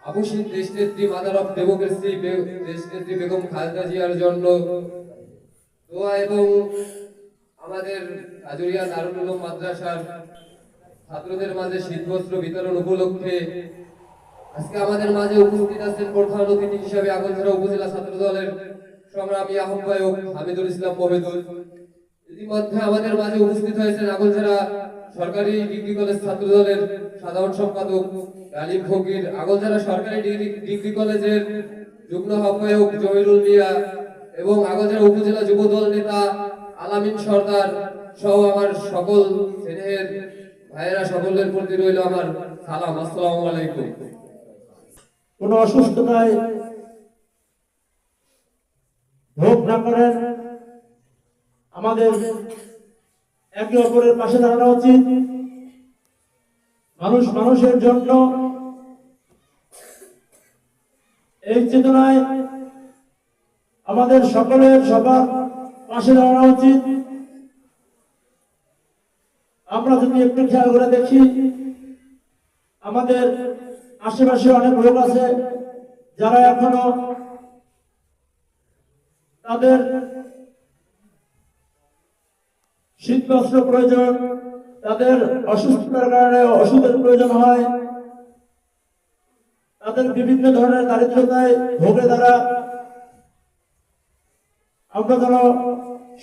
আবুসিন দেশনেত্রী mother of democracy দেশনেত্রী বেগম খালেদা জিয়ার জন্য দোয়া এবং আমাদের আজুরিয়া দারুল উলুম মাদ্রাসার ছাত্রদের মাঝে শীতবস্ত্র বিতরণ উপলক্ষে আজকে আমাদের মাঝে উপস্থিত আছেন প্রধান অতিথি হিসেবে আগরতলা উপজেলা ছাত্র দলের সংগ্রামী আহ্বায়ক হামিদুল ইসলাম মহিদুল। ইতিমধ্যে আমাদের মাঝে উপস্থিত হয়েছেন আগরতলা সরকারি ডিগ্রি কলেজ ছাত্র দলের সাধারণ সম্পাদক গালিব ফকির, আগরতলা সরকারি ডিগ্রি কলেজের যুগ্ম আহ্বায়ক জহিরুল মিয়া এবং আগরতলা উপজেলা যুব দল নেতা আলামিন সরদার সহ আমার সকল স্নেহের ভাইয়েরা, সকলের প্রতি রইল আমার সালাম। আসসালামু আলাইকুম। কোন অসুস্থতায় ভোগ না করেন, আমাদের একে অপরের পাশে দাঁড়ানো উচিত। মানুষ মানুষের জন্য, এই চেতনায় আমাদের সকলের সবার পাশে দাঁড়ানো উচিত। আমরা যদি একটু খেয়াল করে দেখি, আমাদের আশেপাশে অনেক লোক আছে যারা এখনো তাদের শীত বস্ত্র প্রয়োজন, তাদের অসুস্থতার কারণে ওষুধের প্রয়োজন হয়, তাদের বিভিন্ন ধরনের দারিদ্রতায় ভোগে তারা। আমরা যেন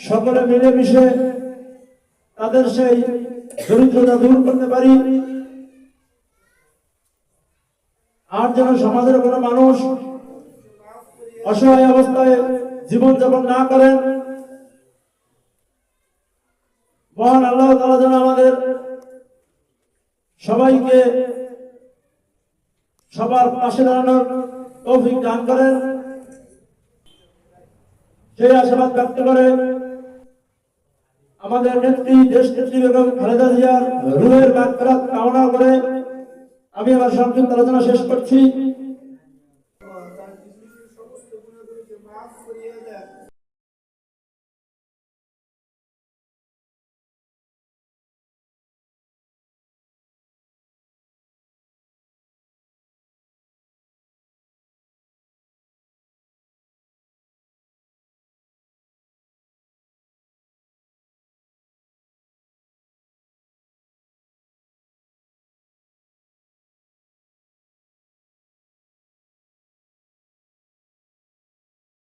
সকলে মিলেমিশে তাদের সেই দরিদ্রতা দূর করতে পারি, আর যেন সমাজের কোনো মানুষ অসহায় অবস্থায় জীবনযাপন না করেন। মহান আল্লাহ তাআলা যেন আমাদের সবাইকে সবার পাশে দাঁড়ানোর তৌফিক দান করেন, সেই আশাবাদ ব্যক্ত করে আমাদের নেত্রী দেশনেত্রী বেগম খালেদা জিয়ার রুহের মাগফিরাত কামনা করে আমি আমার সংক্ষিপ্ত আলোচনা শেষ করছি।